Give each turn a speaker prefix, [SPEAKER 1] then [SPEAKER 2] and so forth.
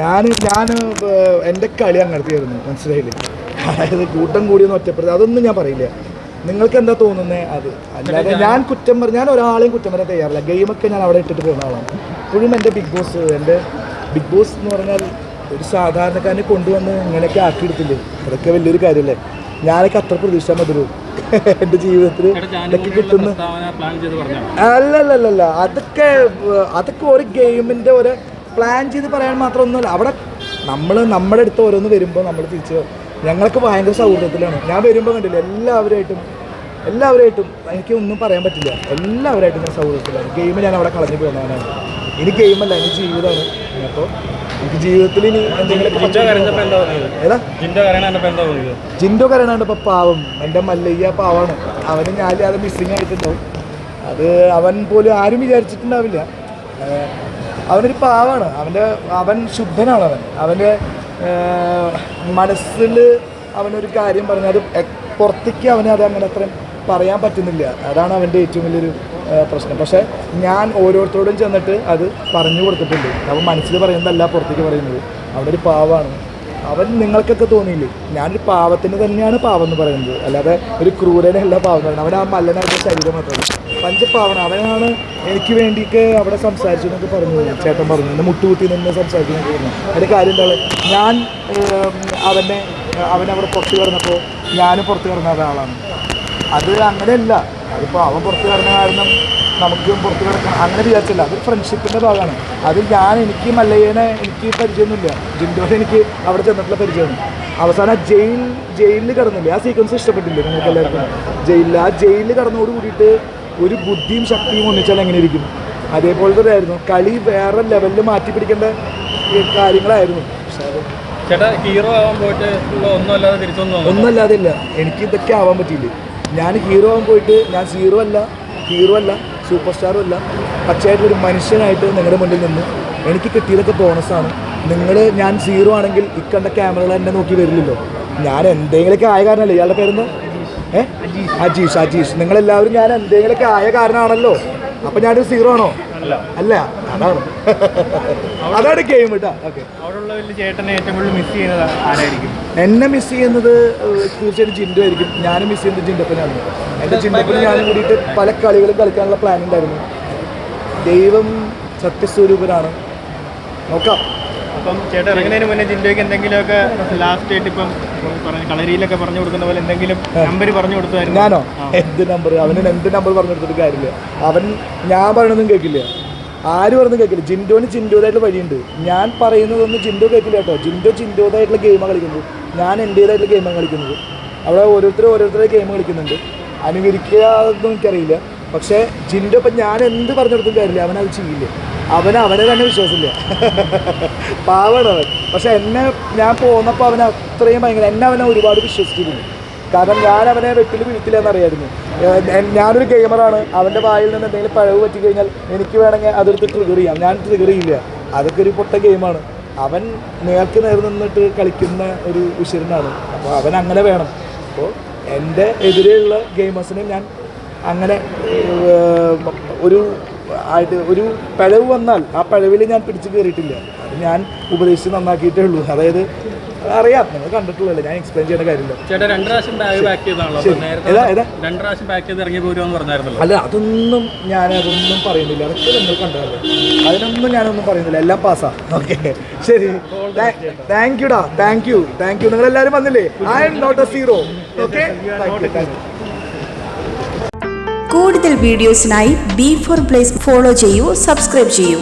[SPEAKER 1] ഞാൻ എൻ്റെ കളി അങ്ങനത്തെയായിരുന്നു, മനസ്സിലായില്ലേ? അതായത് കൂട്ടം കൂടിയൊന്നും ഒറ്റപ്പെടുത്തി അതൊന്നും ഞാൻ പറയില്ല. നിങ്ങൾക്ക് എന്താ തോന്നുന്നത് അത്. അല്ലാതെ ഞാൻ ഒരാളെയും കുറ്റം പറയാൻ തയ്യാറില്ല. ഗെയിമൊക്കെ ഞാൻ അവിടെ ഇട്ടിട്ട് പോകുന്ന ആളാണ്. ഇപ്പോഴും എൻ്റെ ബിഗ് ബോസ് എന്ന് പറഞ്ഞാൽ ഒരു സാധാരണക്കാരനെ കൊണ്ടുവന്ന് ഇങ്ങനെയൊക്കെ ആക്കിയെടുത്തില്ലേ, അതൊക്കെ വലിയൊരു കാര്യമല്ലേ. ഞാനൊക്കെ അത്ര പ്രതീക്ഷിച്ചാൽ മതി എൻ്റെ ജീവിതത്തിൽ ഇതൊക്കെ കിട്ടുന്ന. അല്ലല്ലല്ല, അതൊക്കെ ഒരു ഗെയിമിൻ്റെ ഒരു പ്ലാൻ ചെയ്ത് പറയാൻ മാത്രമൊന്നുമല്ല. അവിടെ നമ്മുടെ അടുത്ത് ഓരോന്ന് വരുമ്പോൾ നമ്മൾ തിരിച്ച് ഞങ്ങൾക്ക് ഭയങ്കര സൗഹൃദത്തിലാണ്. ഞാൻ വരുമ്പോൾ കണ്ടില്ല എല്ലാവരുമായിട്ടും എനിക്ക് ഒന്നും പറയാൻ പറ്റില്ല. എല്ലാവരുമായിട്ടും ഞാൻ സൗഹൃദത്തിലാണ്. ഗെയിം ഞാൻ അവിടെ കളഞ്ഞു പോകുന്നവനാണ്. ഇനി ഗെയിമല്ല, ഇനി ജീവിതമാണ്. അപ്പോൾ എനിക്ക് ജീവിതത്തിൽ ഇനി എന്തെങ്കിലും ജിൻഡോ കരയണാണ്ട് ഇപ്പോൾ പാവം എൻ്റെ മല്ലയ്യ പാവമാണ്. അവന് ഞാൻ അത് മിസ്സിങ് ആയിട്ടുണ്ടാവും. അത് അവൻ പോലും ആരും വിചാരിച്ചിട്ടുണ്ടാവില്ല. അവനൊരു പാവമാണ്. അവൻ ശുദ്ധനാണ്. അവൻ്റെ മനസ്സിൽ അവനൊരു കാര്യം പറഞ്ഞാൽ അത് പുറത്തേക്ക് അവന് അത് അങ്ങനെ അത്രയും പറയാൻ പറ്റുന്നില്ല. അതാണ് അവൻ്റെ ഏറ്റവും വലിയൊരു പ്രശ്നം. പക്ഷേ ഞാൻ ഓരോരുത്തരോടും ചെന്നിട്ട് അത് പറഞ്ഞു കൊടുത്തിട്ടുണ്ട്. അവൻ മനസ്സിൽ പറയുന്നതല്ല പുറത്തേക്ക് പറയുന്നത്. അവനൊരു പാവമാണ്. അവൻ നിങ്ങൾക്കൊക്കെ തോന്നിയില്ലേ, ഞാനൊരു പാവത്തിന് തന്നെയാണ് പാവം എന്ന് പറയുന്നത്, അല്ലാതെ ഒരു ക്രൂരനല്ല പാവം പറയുന്നത്. അവൻ ആ മല്ലനായിട്ട് ശരീരം മാത്രമല്ല, പഞ്ചപാവന. അവനാണ് എനിക്ക് വേണ്ടിയിട്ട് അവിടെ സംസാരിച്ചു എന്നൊക്കെ പറഞ്ഞു. ചേട്ടൻ പറഞ്ഞു എന്നെ മുട്ടുകൂട്ടി നിന്ന് സംസാരിച്ചു എന്നൊക്കെ പറഞ്ഞു. അതിൻ്റെ കാര്യം എന്താണ്, ഞാൻ അവനവിടെ പുറത്ത് കിടന്നപ്പോൾ ഞാനും പുറത്ത് കിടന്ന ഒരാളാണ്. അത് അങ്ങനെയല്ല. അതിപ്പോൾ അവൻ പുറത്ത് കിടന്ന കാരണം നമുക്കും പുറത്ത് കിടക്കണം അങ്ങനെ വിചാരിച്ചില്ല. അതൊരു ഫ്രണ്ട്ഷിപ്പിൻ്റെ ഭാഗമാണ്. അത് എനിക്ക് മല്ലയ്യനെ എനിക്ക് പരിചയമൊന്നുമില്ല. ജിൻഡോനെ എനിക്ക് അവിടെ ചെന്നിട്ടുള്ള പരിചയമാണ്. അവസാനം ജയിലിൽ കിടന്നില്ലേ, ആ സീക്വൻസ് ഇഷ്ടപ്പെട്ടില്ലേ നിങ്ങൾക്ക് എല്ലാവർക്കും? ആ ജയിലിൽ കിടന്നോട് കൂടിയിട്ട് ഒരു ബുദ്ധിയും ശക്തിയും ഒന്നിച്ചാൽ എങ്ങനെ ഇരിക്കും, അതേപോലത്തെ ആയിരുന്നു. കളി വേറെ ലെവലിൽ മാറ്റി പിടിക്കേണ്ട കാര്യങ്ങളായിരുന്നു. ഒന്നുമല്ലാതെ ഇല്ല, എനിക്ക് ഇതൊക്കെ ആവാൻ പറ്റിയില്ലേ. ഞാൻ ഹീറോ ആവാൻ പോയിട്ട് ഞാൻ ഹീറോ അല്ല സൂപ്പർ സ്റ്റാറും അല്ല, പച്ചയായിട്ടൊരു മനുഷ്യനായിട്ട് നിങ്ങളുടെ മുന്നിൽ നിന്ന് എനിക്ക് കിട്ടിയതൊക്കെ ബോണസാണ്. ഞാൻ സീറോ ആണെങ്കിൽ ഇക്കണ്ട ക്യാമറകൾ എന്നെ നോക്കി വരില്ലല്ലോ. ഞാൻ എന്തെങ്കിലുമൊക്കെ ആയ കാരണമല്ലേ. ഇയാളുടെ പേരെന്ന് അജീഷ്. നിങ്ങളെല്ലാവരും ഞാൻ എന്തെങ്കിലുമൊക്കെ ആയ കാരണമാണല്ലോ. അപ്പം ഞാനൊരു സീറോ ആണോ? അല്ല. അതാണ് ഗെയിം കേട്ടോ. ഓക്കെ, എന്നെ മിസ് ചെയ്യുന്നത് തീർച്ചയായിട്ടും ജിൻഡോ ആയിരിക്കും. ഞാനും മിസ് ചെയ്യുന്നത് ജിൻഡപ്പനാണ്. എൻ്റെ ജിൻഡപ്പന് ഞാനും കൂടിയിട്ട് പല കളികളും കളിക്കാനുള്ള പ്ലാൻ ഉണ്ടായിരുന്നു. ദൈവം സത്യസ്വരൂപനാണ്, നോക്കാം.
[SPEAKER 2] അപ്പം ചേട്ടൻ ഇറങ്ങുന്നതിന് മുന്നേ ജിൻഡോയ്ക്ക് എന്തെങ്കിലുമൊക്കെ ലാസ്റ്റ് ആയിട്ട് ഇപ്പം കളരിയിലൊക്കെ പറഞ്ഞു കൊടുക്കുന്ന പോലെ എന്തെങ്കിലും നമ്പർ പറഞ്ഞു കൊടുത്തായിരുന്നു?
[SPEAKER 1] ഞാനോ? എന്ത് നമ്പർ? അവന് എന്ത് നമ്പർ പറഞ്ഞു കൊടുത്തിട്ട് കാര്യമില്ല. ഞാൻ പറയണതൊന്നും കേൾക്കില്ല, ആരും പറഞ്ഞും കേൾക്കില്ല. ജിൻഡോതായിട്ടുള്ള വഴിയുണ്ട്. ഞാൻ പറയുന്നതൊന്നും ജിൻഡോ കേൾക്കില്ല കേട്ടോ. ജിൻഡോതായിട്ടുള്ള ഗെയിമാണ് കളിക്കുന്നത്, ഞാൻ എൻ്റേതായിട്ടുള്ള ഗെയിമാണ് കളിക്കുന്നത്. അവിടെ ഓരോരുത്തരുടെ ഗെയിം കളിക്കുന്നുണ്ട്. അനുകരിക്കുക അതൊന്നും എനിക്കറിയില്ല. പക്ഷേ ജിൻഡോ ഇപ്പം ഞാൻ എന്ത് പറഞ്ഞു കൊടുത്തും കാര്യമില്ല, അവനത് ചെയ്യില്ല. അവനെ തന്നെ വിശ്വാസമില്ല. പാവാണ് അവൻ. പക്ഷെ ഞാൻ പോന്നപ്പോൾ അവൻ അത്രയും ഭയങ്കര അവനെ ഒരുപാട് വിശ്വസിച്ചിരുന്നു. കാരണം ഞാൻ അവനെ വെട്ടിൽ വീഴ്ത്തില്ല എന്നറിയായിരുന്നു. ഞാനൊരു ഗെയിമറാണ്. അവൻ്റെ വായിൽ നിന്ന് എന്തെങ്കിലും പഴവ് പറ്റിക്കഴിഞ്ഞാൽ എനിക്ക് വേണമെങ്കിൽ അതെടുത്ത് ട്രിഗർ ചെയ്യാം. ഞാൻ ട്രിഗർ ചെയ്യില്ല. അതൊക്കെ ഒരു പൊട്ട ഗെയിമാണ്. അവൻ നേർക്ക് നേർ നിന്നിട്ട് കളിക്കുന്ന ഒരു ഉശിരനാണ്. അപ്പോൾ അവൻ അങ്ങനെ വേണം. അപ്പോൾ എൻ്റെ എതിരെയുള്ള ഗെയിമേഴ്സിനെ ഞാൻ അങ്ങനെ ഒരു പിഴവ് വന്നാൽ ആ പിഴവിൽ ഞാൻ പിടിച്ച് കയറിയിട്ടില്ല. അത് ഞാൻ ഉപദേശിച്ച് നന്നാക്കിയിട്ടേ ഉള്ളൂ. അതായത് അറിയാം, നിങ്ങൾ കണ്ടിട്ടുള്ളൂ, ഞാൻ എക്സ്പ്ലെയിൻ ചെയ്യുന്ന കാര്യമില്ല. അല്ല, അതൊന്നും പറയുന്നില്ല. അതൊക്കെ നിങ്ങൾ കണ്ടതല്ലേ, അതിനൊന്നും ഞാനൊന്നും പറയുന്നില്ല. എല്ലാം പാസ്സാ. ഓക്കെ, ശരി. Thank you. നിങ്ങളെല്ലാവരും വന്നില്ലേ? I'm not a zero. Okay,
[SPEAKER 3] കൂടുതൽ വീഡിയോസിനായി B4 Place ഫോളോ ചെയ്യൂ, സബ്സ്ക്രൈബ് ചെയ്യൂ.